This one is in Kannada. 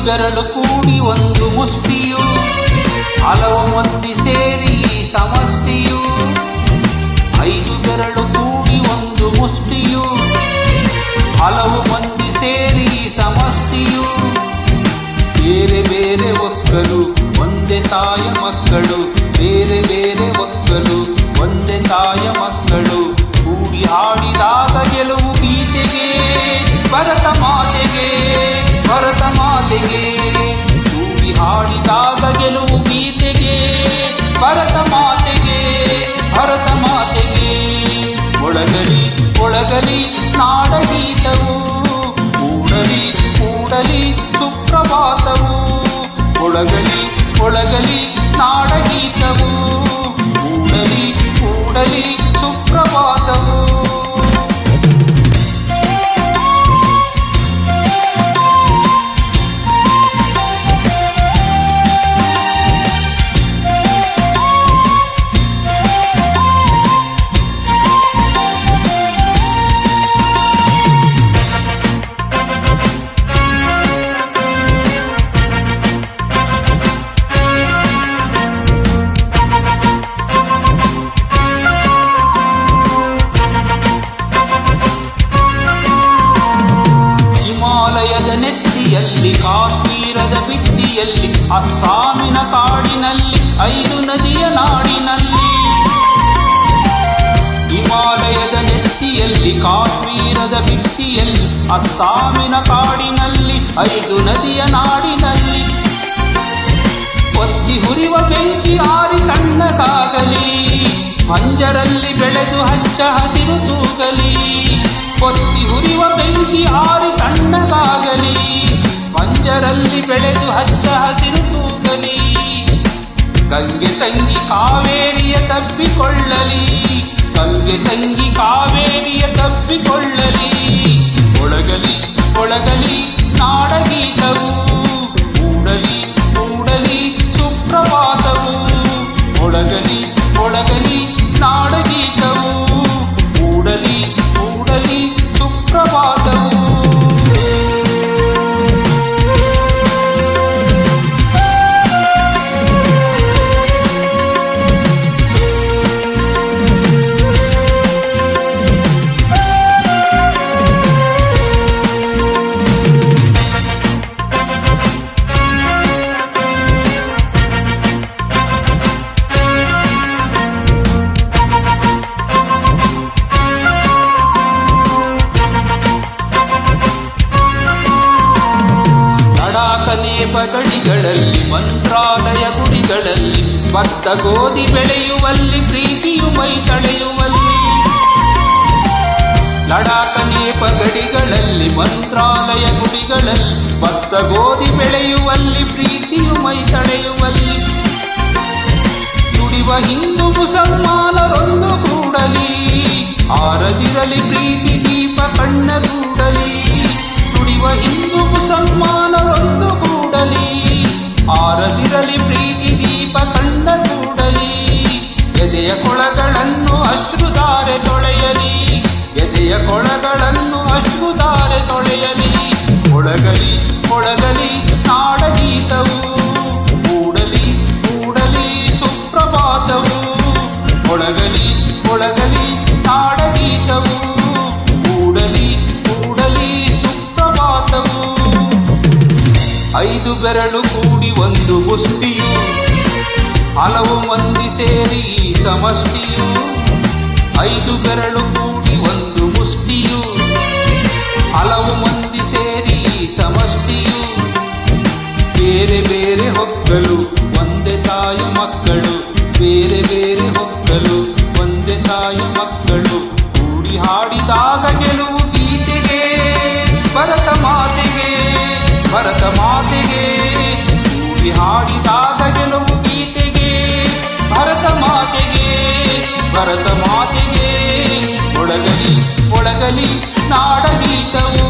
ಬೆರಳು ಕೂಡಿ ಒಂದು ಮುಷ್ಟಿಯು, ಹಲವು ಮಂದಿ ಸೇರಿ ಸಮಷ್ಟಿಯು. 5 ಬೆರಳು ಕೂಡಿ ಒಂದು ಮುಷ್ಟಿಯು, ಹಲವು ಮಂದಿ ಸೇರಿ ಸಮಷ್ಟಿಯು. ಬೇರೆ ಬೇರೆ ಒಕ್ಕಲು ಒಂದೇ ತಾಯ ಮಕ್ಕಳು, ಬೇರೆ ಬೇರೆ ಒಕ್ಕಲು ಒಂದೇ ತಾಯ ಮಕ್ಕಳು. ಕೂಡಿ ಹಾಡಿದಾಗ ಗೆಲುವು ಗೀತೆಗೆ, ಭರತ ಮಾತೆಗೆ, ಭರತ ಮಾತೆಗೆ. ಕೂಡಿ ಹಾಡಿದಾಗ ಗೆಲುವು ಗೀತೆಗೆ, ಭರತ ಮಾತೆಗೆ, ಭರತ ಮಾತೆಗೆ. ಒಳಗಲಿ ಒಳಗಲಿ ನಾಡಗೀತವು, ಕೂಡಲಿ ಕೂಡಲಿ ಸುಪ್ರಭಾತವು. ಒಳಗಲಿ ಒಳಗಲಿ ನಾಡಗೀತವು, ಕೂಡಲಿ ಕೂಡಲಿ ಸುಪ್ರಭಾತವು. ನೆತ್ತಿಯಲ್ಲಿ ಕಾಶ್ಮೀರದ ಭಿತ್ತಿಯಲ್ಲಿ, ಅಸ್ಸಾಮಿನ ಕಾಡಿನಲ್ಲಿ, 5 ನದಿಯ ನಾಡಿನಲ್ಲಿ. ಹಿಮಾಲಯದ ನೆತ್ತಿಯಲ್ಲಿ ಕಾಶ್ಮೀರದ ಭಿತ್ತಿಯಲ್ಲಿ, ಅಸ್ಸಾಮಿನ ಕಾಡಿನಲ್ಲಿ, 5 ನದಿಯ ನಾಡಿನಲ್ಲಿ. ಒತ್ತಿ ಹುರಿವ ಬೆಂಕಿ ಆರಿ ತಣ್ಣಗಾಗಲಿ, ಪಂಜರಲ್ಲಿ ಬೆಳೆದು ಹಚ್ಚ ಹಸಿರು ತೂಗಲಿ. ಒತ್ತಿ ಹುರಿವ ಬೆಂಕಿ ಆರಿ ತಣ್ಣಗಾಗಲಿ, ಪಂಜರಲ್ಲಿ ಬೆಳೆದು ಹಚ್ಚ ಹಸಿರು ತೂಗಲಿ. ಗಂಗೆ ತಂಗಿ ಕಾವೇರಿಯ ತಬ್ಬಿಕೊಳ್ಳಲಿ, ಗಂಗೆ ತಂಗಿ ಕಾವೇರಿಯ ತಬ್ಬಿಕೊಳ್ಳಲಿ. ಒಳಗಲಿ ಒಳಗಲಿ ನಾಡಗೀತವು, ಕೂಡಲಿ ಕೂಡಲಿ ಸುಪ್ರಭಾತವು. ಒಳಗಲಿ ಒಳಗಲಿ ನಾಡಗೀತವು, ಕೂಡಲಿ ಕೂಡಲಿ ಸುಪ್ರಭಾತವು. ಗಡಿಗಳಲ್ಲಿ, ಮಂತ್ರಾಲಯ ಗುಡಿಗಳಲ್ಲಿ, ಭತ್ತ ಗೋಧಿ ಬೆಳೆಯುವಲ್ಲಿ, ಪ್ರೀತಿಯು ಮೈ ತಳೆಯುವಲ್ಲಿ. ಲಡಾಖ ನೇಪ ಗಡಿಗಳಲ್ಲಿ, ಮಂತ್ರಾಲಯ ಗುಡಿಗಳಲ್ಲಿ, ಭತ್ತ ಗೋಧಿ ಬೆಳೆಯುವಲ್ಲಿ, ಪ್ರೀತಿಯು ಮೈ ತಳೆಯುವಲ್ಲಿ. ದುಡಿವ ಹಿಂದೂ ಮುಸಲ್ಮಾನರೊಂದು ಕೂಡಲಿ, ಆರದಿರಲಿ ಪ್ರೀತಿ ದೀಪ ಕಣ್ಣಗೂಡಲಿ. ದುಡಿವ ಹಿಂದೂ ಮುಸಲ್ಮಾನರೊಂದು ಕೂಡಲಿ, ಆರದಿರಲಿ ಪ್ರೀತಿ ದೀಪ ಕಣ್ಣಗೂಡಲಿ. ಎದೆಯ ಕೊಳಗಳನ್ನು ಅಶ್ರುಧಾರೆ ತೊಳೆಯಲಿ, ಎದೆಯ ಕೊಳಗಳನ್ನು ಅಶ್ರುಧಾರೆ ತೊಳೆಯಲಿ. ಒಳಗಲಿ ಒಳಗಲಿ ನಾಡಗೀತವು, ಕೂಡಲಿ ಕೂಡಲಿ ಸುಪ್ರಭಾತವು. ಒಳಗಲಿ ಒಳಗಲಿ ನಾಡಗೀತವು, ಕೂಡಲಿ ಕೂಡಲಿ ಸುಪ್ರಭಾತವು. 5 ಬೆರಳು ಕೂಡಿ ಒಂದು ಮುಷ್ಟಿಯು, ಹಲವು ಮಂದಿ ಸೇರಿ ಸಮಷ್ಟಿಯು. 5 ಬೆರಳು ಕೂಡಿ ಒಂದು ಮುಷ್ಟಿಯು, ಹಲವು ಮಂದಿ ಸೇರಿ ಸಮಷ್ಟಿಯು. ಬೇರೆ ಬೇರೆ ಹೊಕ್ಕಲು ಒಂದೇ ತಾಯ ಮಕ್ಕಳು, ಬೇರೆ ಬೇರೆ ಹೊಕ್ಕಲು ಒಂದೇ ತಾಯ ಮಕ್ಕಳು. ಕೂಡಿ ಹಾಡಿದಾಗ ಗೆಲುವು ಗೀತೆಗೆ, ಭರತ ಮಾತೆಗೆ, ಭರತ ಮಾತೆಗೆ. ಕೂಡಿ ಹಾಡಿದಾಗ ಗೆಲುವು ಗೀತೆಗೆ, ಭರತ ಮಾತೆಗೆ, ಭರತ ಮಾತೆಗೆ. ಒಳಗಲಿ ಒಳಗಲಿ ನಾಡಗೀತವು,